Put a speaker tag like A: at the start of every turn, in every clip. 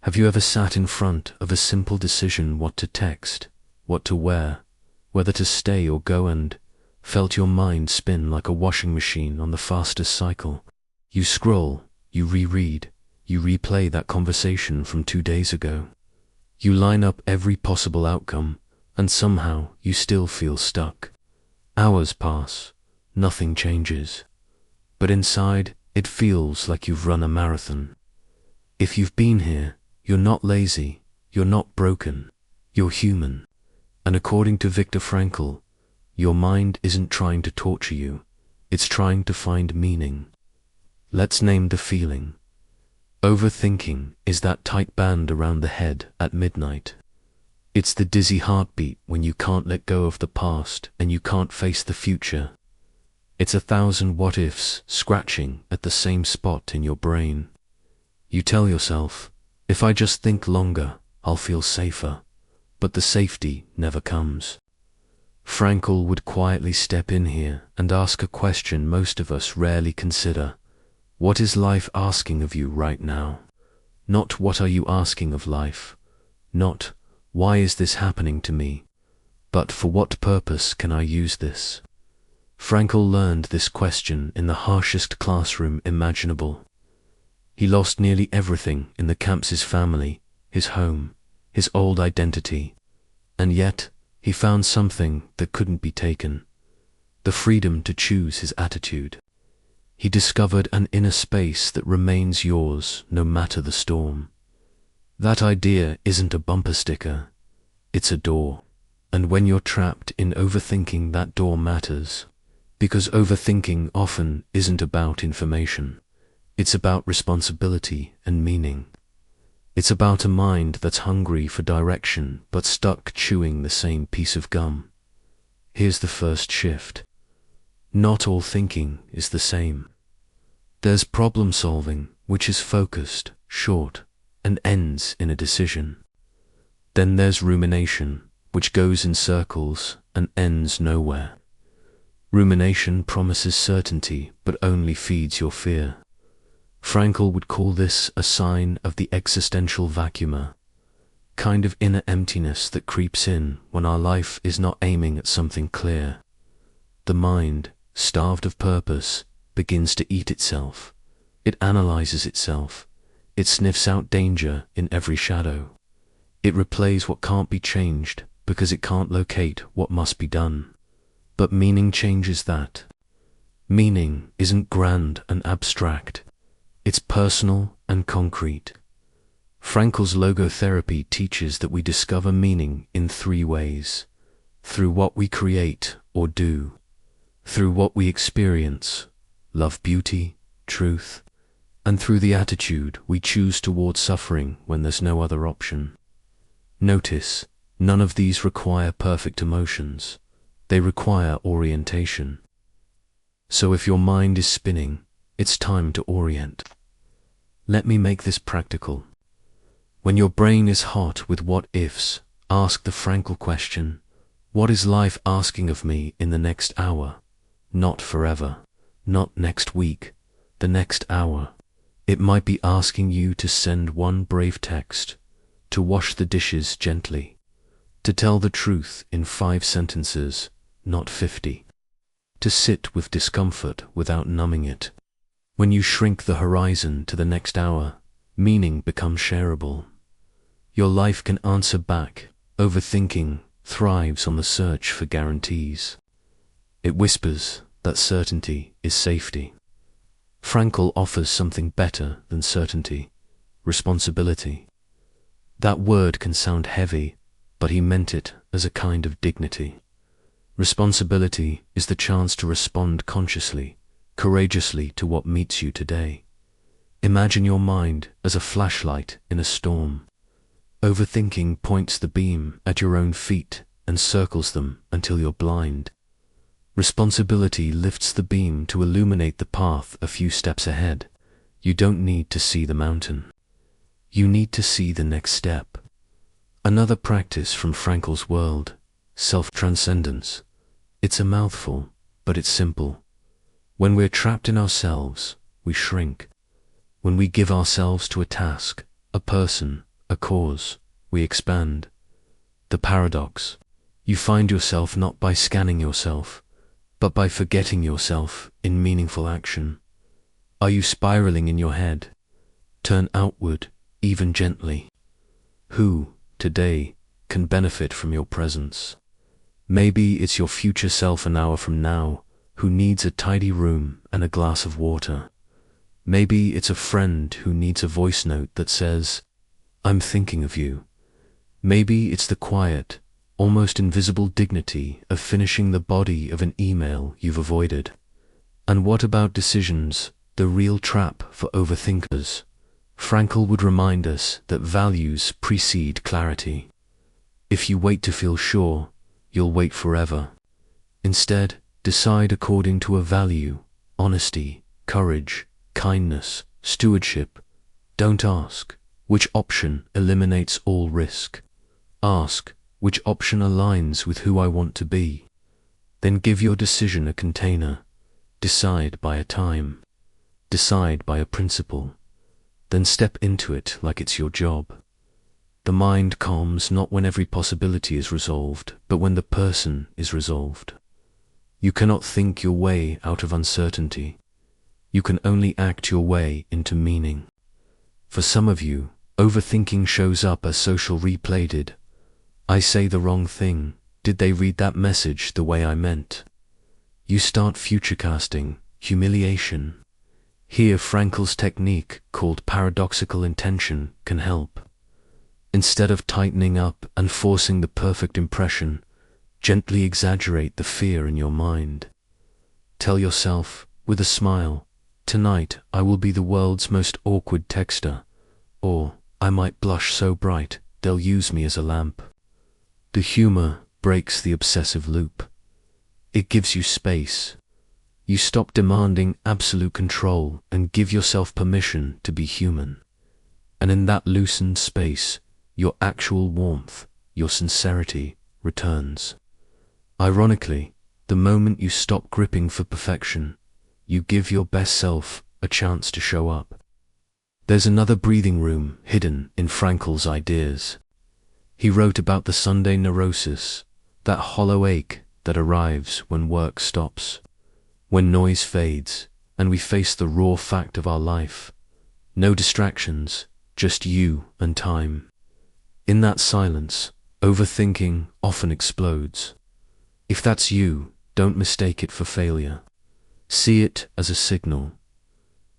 A: Have you ever sat in front of a simple decision what to text, what to wear, whether to stay or go, and felt your mind spin like a washing machine on the fastest cycle? You scroll, you reread, you replay that conversation from 2 days ago. You line up every possible outcome, and somehow you still feel stuck. Hours pass, nothing changes. But inside, it feels like you've run a marathon. If you've been here, you're not lazy, you're not broken, you're human. And according to Viktor Frankl, your mind isn't trying to torture you, it's trying to find meaning. Let's name the feeling. Overthinking is that tight band around the head at midnight. It's the dizzy heartbeat when you can't let go of the past and you can't face the future. It's 1,000 what-ifs scratching at the same spot in your brain. You tell yourself, if I just think longer, I'll feel safer. But the safety never comes. Frankl would quietly step in here and ask a question most of us rarely consider. What is life asking of you right now? Not what are you asking of life? Not why is this happening to me? But for what purpose can I use this? Frankl learned this question in the harshest classroom imaginable. He lost nearly everything in the camps: his family, his home, his old identity. And yet, he found something that couldn't be taken: the freedom to choose his attitude. He discovered an inner space that remains yours no matter the storm. That idea isn't a bumper sticker, it's a door. And when you're trapped in overthinking, that door matters. Because overthinking often isn't about information. It's about responsibility and meaning. It's about a mind that's hungry for direction but stuck chewing the same piece of gum. Here's the first shift. Not all thinking is the same. There's problem solving, which is focused, short, and ends in a decision. Then there's rumination, which goes in circles and ends nowhere. Rumination promises certainty but only feeds your fear. Frankl would call this a sign of the existential vacuum, kind of inner emptiness that creeps in when our life is not aiming at something clear. The mind, starved of purpose, begins to eat itself. It analyzes itself. It sniffs out danger in every shadow. It replays what can't be changed because it can't locate what must be done. But meaning changes that. Meaning isn't grand and abstract. It's personal and concrete. Frankl's logotherapy teaches that we discover meaning in 3 ways: through what we create or do, through what we experience, love, beauty, truth, and through the attitude we choose toward suffering when there's no other option. Notice, none of these require perfect emotions. They require orientation. So if your mind is spinning, it's time to orient. Let me make this practical. When your brain is hot with what-ifs, ask the Frankl question: what is life asking of me in the next hour? Not forever, not next week, the next hour. It might be asking you to send one brave text, to wash the dishes gently, to tell the truth in 5 sentences, not 50, to sit with discomfort without numbing it. When you shrink the horizon to the next hour, meaning becomes shareable. Your life can answer back. Overthinking thrives on the search for guarantees. It whispers that certainty is safety. Frankl offers something better than certainty: responsibility. That word can sound heavy, but he meant it as a kind of dignity. Responsibility is the chance to respond consciously, courageously to what meets you today. Imagine your mind as a flashlight in a storm. Overthinking points the beam at your own feet and circles them until you're blind. Responsibility lifts the beam to illuminate the path a few steps ahead. You don't need to see the mountain. You need to see the next step. Another practice from Frankl's world: self-transcendence. It's a mouthful, but it's simple. When we're trapped in ourselves, we shrink. When we give ourselves to a task, a person, a cause, we expand. The paradox. You find yourself not by scanning yourself, but by forgetting yourself in meaningful action. Are you spiraling in your head? Turn outward, even gently. Who, today, can benefit from your presence? Maybe it's your future self an hour from now, who needs a tidy room and a glass of water. Maybe it's a friend who needs a voice note that says, "I'm thinking of you." Maybe it's the quiet, almost invisible dignity of finishing the body of an email you've avoided. And what about decisions, the real trap for overthinkers? Frankl would remind us that values precede clarity. If you wait to feel sure, you'll wait forever. Instead, decide according to a value: honesty, courage, kindness, stewardship. Don't ask, which option eliminates all risk? Ask, which option aligns with who I want to be? Then give your decision a container. Decide by a time. Decide by a principle. Then step into it like it's your job. The mind calms not when every possibility is resolved, but when the person is resolved. You cannot think your way out of uncertainty. You can only act your way into meaning. For some of you, overthinking shows up as social replay did. I say the wrong thing. Did they read that message the way I meant? You start futurecasting, humiliation. Here, Frankl's technique, called paradoxical intention, can help. Instead of tightening up and forcing the perfect impression, gently exaggerate the fear in your mind. Tell yourself, with a smile, "Tonight I will be the world's most awkward texter," or "I might blush so bright, they'll use me as a lamp." The humor breaks the obsessive loop. It gives you space. You stop demanding absolute control and give yourself permission to be human. And in that loosened space, your actual warmth, your sincerity, returns. Ironically, the moment you stop gripping for perfection, you give your best self a chance to show up. There's another breathing room hidden in Frankl's ideas. He wrote about the Sunday neurosis, that hollow ache that arrives when work stops, when noise fades, and we face the raw fact of our life. No distractions, just you and time. In that silence, overthinking often explodes. If that's you, don't mistake it for failure. See it as a signal.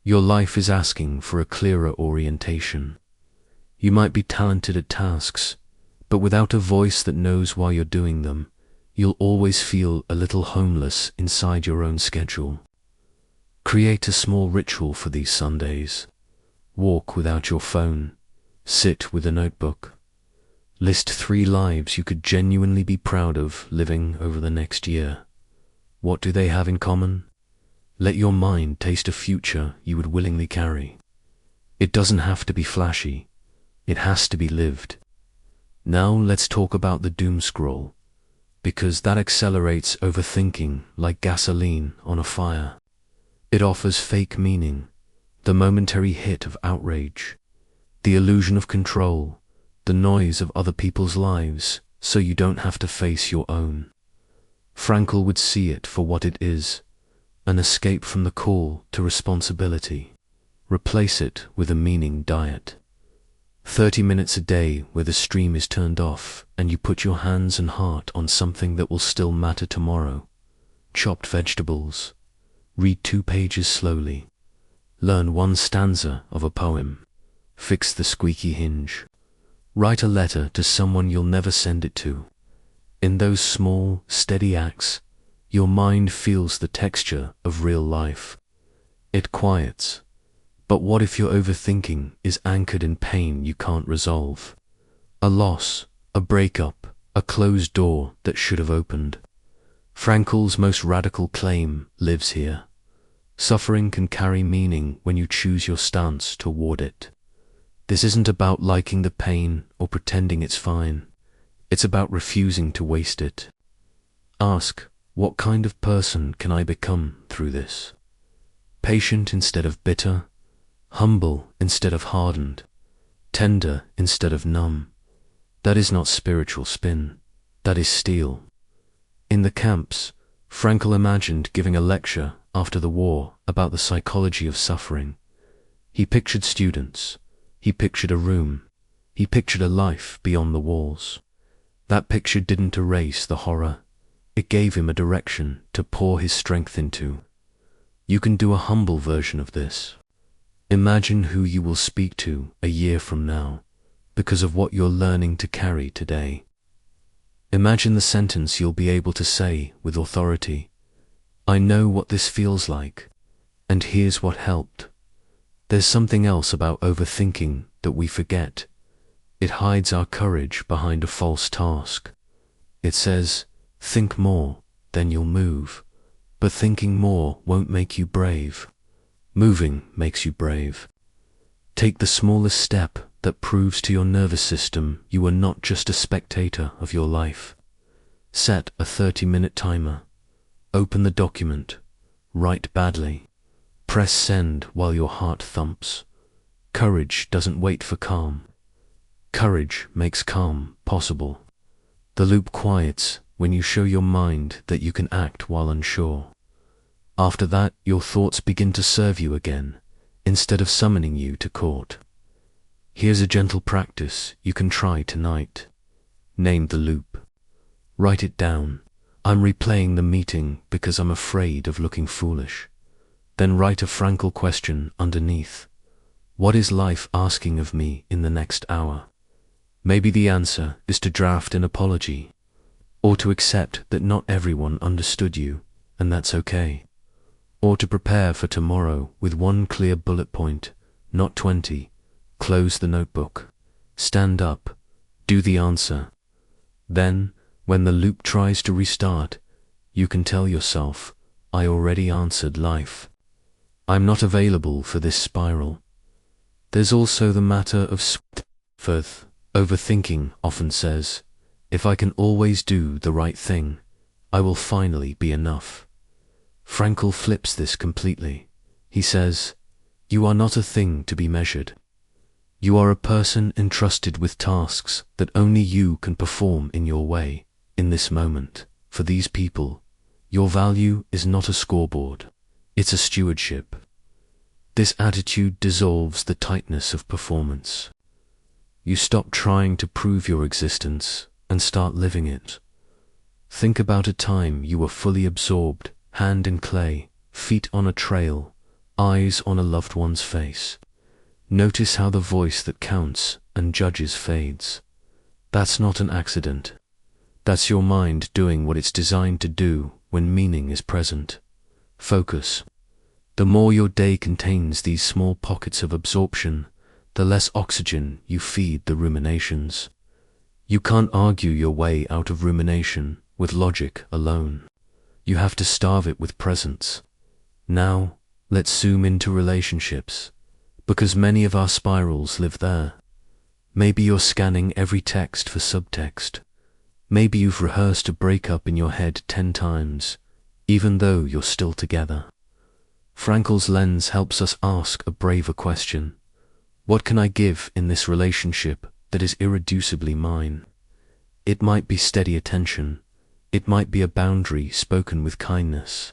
A: Your life is asking for a clearer orientation. You might be talented at tasks, but without a voice that knows why you're doing them, you'll always feel a little homeless inside your own schedule. Create a small ritual for these Sundays. Walk without your phone. Sit with a notebook. List 3 lives you could genuinely be proud of living over the next year. What do they have in common? Let your mind taste a future you would willingly carry. It doesn't have to be flashy. It has to be lived. Now let's talk about the doom scroll, because that accelerates overthinking like gasoline on a fire. It offers fake meaning, the momentary hit of outrage, the illusion of control, the noise of other people's lives, so you don't have to face your own. Frankl would see it for what it is, an escape from the call to responsibility. Replace it with a meaning diet. 30 minutes a day where the stream is turned off and you put your hands and heart on something that will still matter tomorrow. Chopped vegetables. Read 2 pages slowly. Learn 1 stanza of a poem. Fix the squeaky hinge. Write a letter to someone you'll never send it to. In those small, steady acts, your mind feels the texture of real life. It quiets. But what if your overthinking is anchored in pain you can't resolve? A loss, a breakup, a closed door that should have opened. Frankl's most radical claim lives here. Suffering can carry meaning when you choose your stance toward it. This isn't about liking the pain or pretending it's fine. It's about refusing to waste it. Ask, what kind of person can I become through this? Patient instead of bitter, humble instead of hardened, tender instead of numb. That is not spiritual spin, that is steel. In the camps, Frankl imagined giving a lecture after the war about the psychology of suffering. He pictured students, he pictured a room, he pictured a life beyond the walls. That picture didn't erase the horror, it gave him a direction to pour his strength into. You can do a humble version of this. Imagine who you will speak to a year from now, because of what you're learning to carry today. Imagine the sentence you'll be able to say with authority. I know what this feels like, and here's what helped. There's something else about overthinking that we forget. It hides our courage behind a false task. It says, think more, then you'll move. But thinking more won't make you brave. Moving makes you brave. Take the smallest step that proves to your nervous system you are not just a spectator of your life. Set a 30-minute timer. Open the document. Write badly. Press send while your heart thumps. Courage doesn't wait for calm. Courage makes calm possible. The loop quiets when you show your mind that you can act while unsure. After that, your thoughts begin to serve you again, instead of summoning you to court. Here's a gentle practice you can try tonight. Name the loop. Write it down. I'm replaying the meeting because I'm afraid of looking foolish. Then write a Frankl question underneath. What is life asking of me in the next hour? Maybe the answer is to draft an apology, or to accept that not everyone understood you, and that's okay. Or to prepare for tomorrow with one clear bullet point, not 20. Close the notebook. Stand up. Do the answer. Then, when the loop tries to restart, you can tell yourself, I already answered life. I'm not available for this spiral. There's also the matter of self-worth. Overthinking often says, if I can always do the right thing, I will finally be enough. Frankl flips this completely. He says, you are not a thing to be measured. You are a person entrusted with tasks that only you can perform in your way, in this moment. For these people, your value is not a scoreboard, it's a stewardship. This attitude dissolves the tightness of performance. You stop trying to prove your existence and start living it. Think about a time you were fully absorbed, hand in clay, feet on a trail, eyes on a loved one's face. Notice how the voice that counts and judges fades. That's not an accident. That's your mind doing what it's designed to do when meaning is present. Focus. The more your day contains these small pockets of absorption, the less oxygen you feed the ruminations. You can't argue your way out of rumination with logic alone. You have to starve it with presence. Now, let's zoom into relationships, because many of our spirals live there. Maybe you're scanning every text for subtext. Maybe you've rehearsed a breakup in your head 10 times, even though you're still together. Frankl's lens helps us ask a braver question. What can I give in this relationship that is irreducibly mine? It might be steady attention. It might be a boundary spoken with kindness.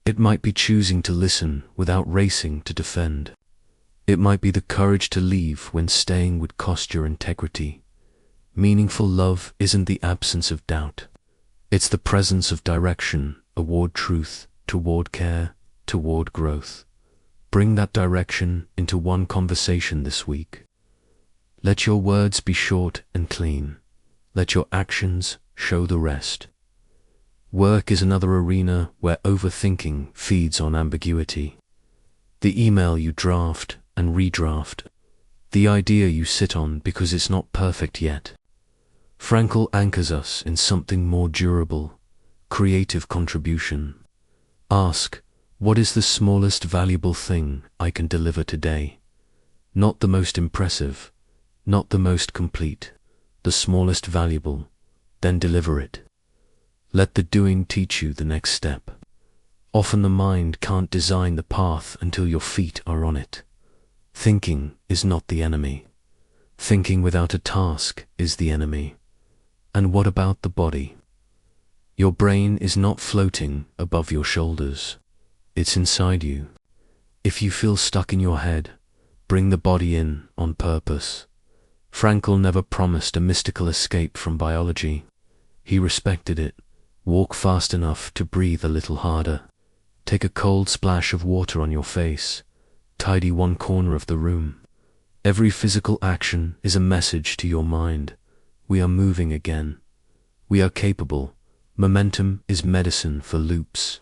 A: It might be choosing to listen without racing to defend. It might be the courage to leave when staying would cost your integrity. Meaningful love isn't the absence of doubt. It's the presence of direction, toward truth, toward care, toward growth. Bring that direction into one conversation this week. Let your words be short and clean. Let your actions show the rest. Work is another arena where overthinking feeds on ambiguity. The email you draft and redraft. The idea you sit on because it's not perfect yet. Frankl anchors us in something more durable, creative contribution. Ask, what is the smallest valuable thing I can deliver today? Not the most impressive, not the most complete, the smallest valuable, then deliver it. Let the doing teach you the next step. Often the mind can't design the path until your feet are on it. Thinking is not the enemy. Thinking without a task is the enemy. And what about the body? Your brain is not floating above your shoulders. It's inside you. If you feel stuck in your head, bring the body in on purpose. Frankl never promised a mystical escape from biology. He respected it. Walk fast enough to breathe a little harder. Take a cold splash of water on your face. Tidy one corner of the room. Every physical action is a message to your mind. We are moving again. We are capable. Momentum is medicine for loops.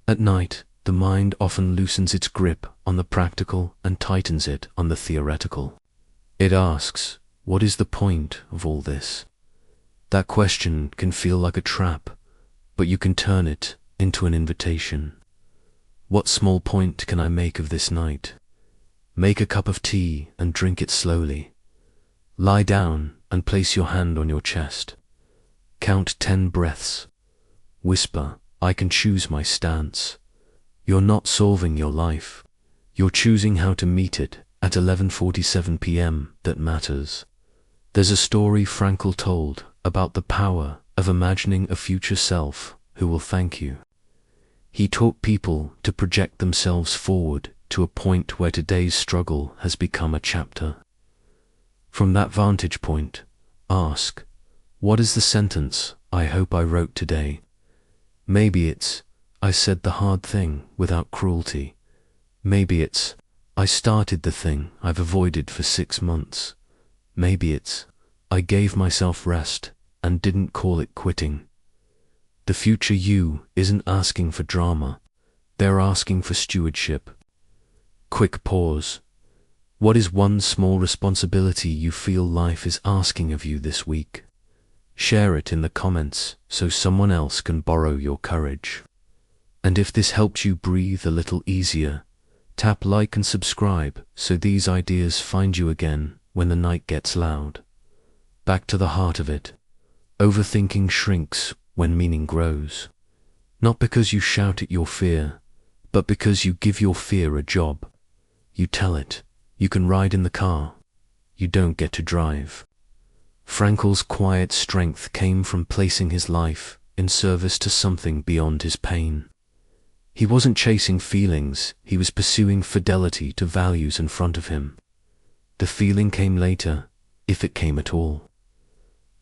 A: At night, the mind often loosens its grip on the practical and tightens it on the theoretical. It asks, what is the point of all this? That question can feel like a trap, but you can turn it into an invitation. What small point can I make of this night? Make a cup of tea and drink it slowly. Lie down and place your hand on your chest. Count 10 breaths. Whisper, I can choose my stance. You're not solving your life. You're choosing how to meet it at 11:47 p.m. that matters. There's a story Frankl told about the power of imagining a future self who will thank you. He taught people to project themselves forward to a point where today's struggle has become a chapter. From that vantage point, ask, what is the sentence I hope I wrote today? Maybe it's, I said the hard thing without cruelty. Maybe it's, I started the thing I've avoided for 6 months. Maybe it's, I gave myself rest and didn't call it quitting. The future you isn't asking for drama. They're asking for stewardship. Quick pause. What is one small responsibility you feel life is asking of you this week? Share it in the comments so someone else can borrow your courage. And if this helped you breathe a little easier, tap like and subscribe so these ideas find you again when the night gets loud. Back to the heart of it. Overthinking shrinks when meaning grows. Not because you shout at your fear, but because you give your fear a job. You tell it, you can ride in the car. You don't get to drive. Frankl's quiet strength came from placing his life in service to something beyond his pain. He wasn't chasing feelings, he was pursuing fidelity to values in front of him. The feeling came later, if it came at all.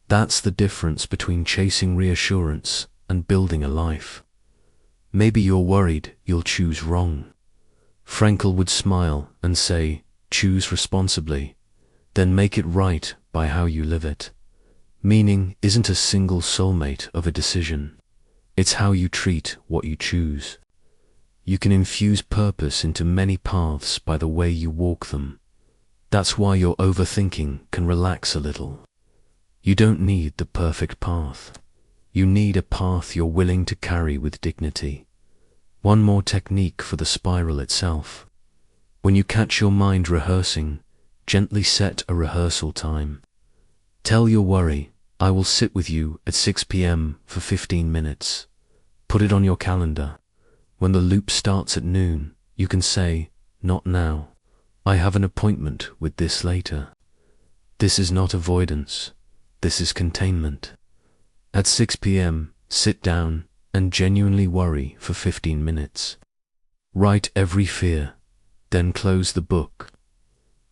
A: That's the difference between chasing reassurance and building a life. Maybe you're worried you'll choose wrong. Frankl would smile and say, choose responsibly, then make it right by how you live it. Meaning isn't a single soulmate of a decision. It's how you treat what you choose. You can infuse purpose into many paths by the way you walk them. That's why your overthinking can relax a little. You don't need the perfect path. You need a path you're willing to carry with dignity. One more technique for the spiral itself. When you catch your mind rehearsing, gently set a rehearsal time. Tell your worry, I will sit with you at 6 p.m. for 15 minutes. Put it on your calendar. When the loop starts at noon, you can say, not now. I have an appointment with this later. This is not avoidance. This is containment. At 6 p.m., sit down and genuinely worry for 15 minutes. Write every fear, then close the book.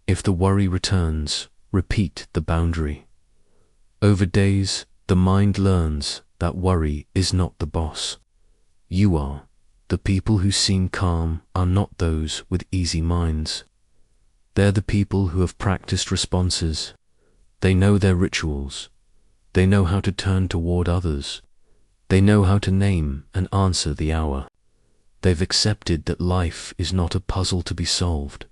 A: If the worry returns, repeat the boundary. Over days, the mind learns that worry is not the boss. You are. The people who seem calm are not those with easy minds. They're the people who have practiced responses. They know their rituals. They know how to turn toward others. They know how to name and answer the hour. They've accepted that life is not a puzzle to be solved,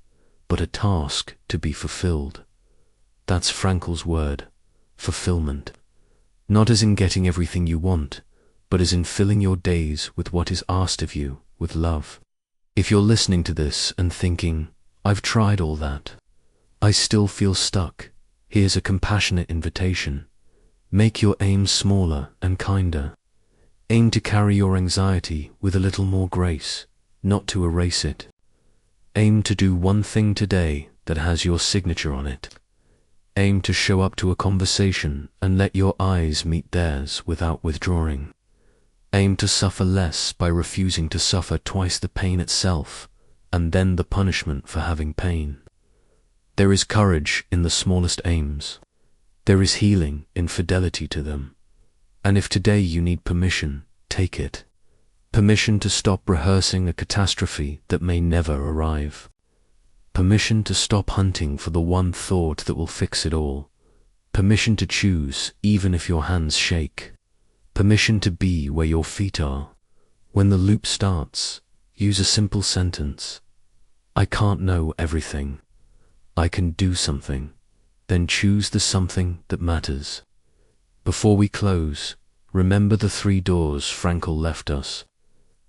A: but a task to be fulfilled. That's Frankl's word, fulfillment. Not as in getting everything you want, but as in filling your days with what is asked of you with love. If you're listening to this and thinking, I've tried all that, I still feel stuck, here's a compassionate invitation. Make your aim smaller and kinder. Aim to carry your anxiety with a little more grace, not to erase it. Aim to do one thing today that has your signature on it. Aim to show up to a conversation and let your eyes meet theirs without withdrawing. Aim to suffer less by refusing to suffer twice the pain itself, and then the punishment for having pain. There is courage in the smallest aims. There is healing in fidelity to them. And if today you need permission, take it. Permission to stop rehearsing a catastrophe that may never arrive. Permission to stop hunting for the one thought that will fix it all. Permission to choose even if your hands shake. Permission to be where your feet are. When the loop starts, use a simple sentence. I can't know everything. I can do something. Then choose the something that matters. Before we close, remember the 3 doors Frankl left us.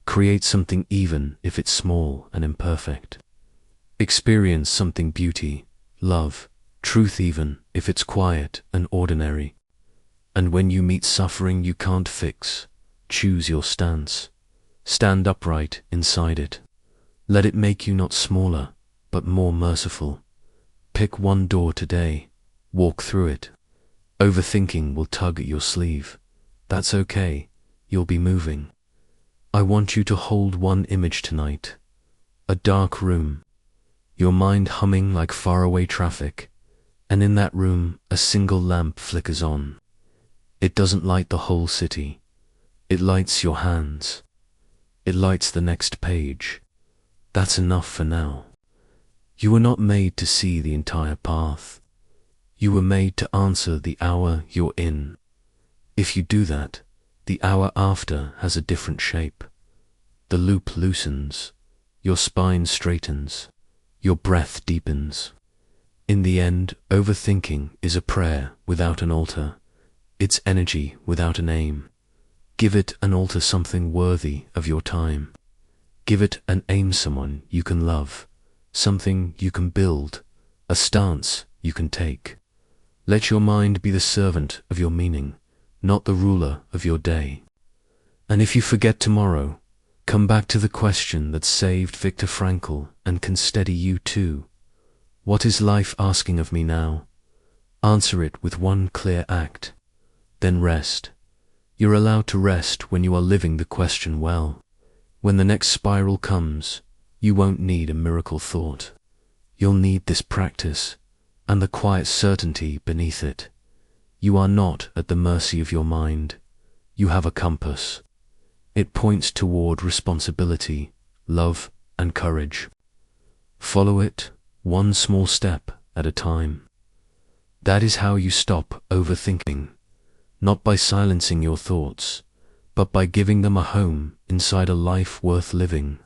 A: Create something even if it's small and imperfect. Experience something beauty, love, truth even if it's quiet and ordinary. And when you meet suffering you can't fix, choose your stance. Stand upright inside it. Let it make you not smaller, but more merciful. Pick one door today, walk through it. Overthinking will tug at your sleeve. That's okay, you'll be moving. I want you to hold one image tonight. A dark room, your mind humming like faraway traffic, and in that room a single lamp flickers on. It doesn't light the whole city. It lights your hands. It lights the next page. That's enough for now. You were not made to see the entire path. You were made to answer the hour you're in. If you do that, the hour after has a different shape. The loop loosens, your spine straightens, your breath deepens. In the end, overthinking is a prayer without an altar. It's energy without an aim. Give it and alter something worthy of your time. Give it and aim someone you can love, something you can build, a stance you can take. Let your mind be the servant of your meaning, not the ruler of your day. And if you forget tomorrow, come back to the question that saved Viktor Frankl and can steady you too. What is life asking of me now? Answer it with one clear act. Then rest. You're allowed to rest when you are living the question well. When the next spiral comes, you won't need a miracle thought. You'll need this practice and the quiet certainty beneath it. You are not at the mercy of your mind. You have a compass. It points toward responsibility, love, and courage. Follow it, one small step at a time. That is how you stop overthinking, not by silencing your thoughts, but by giving them a home inside a life worth living.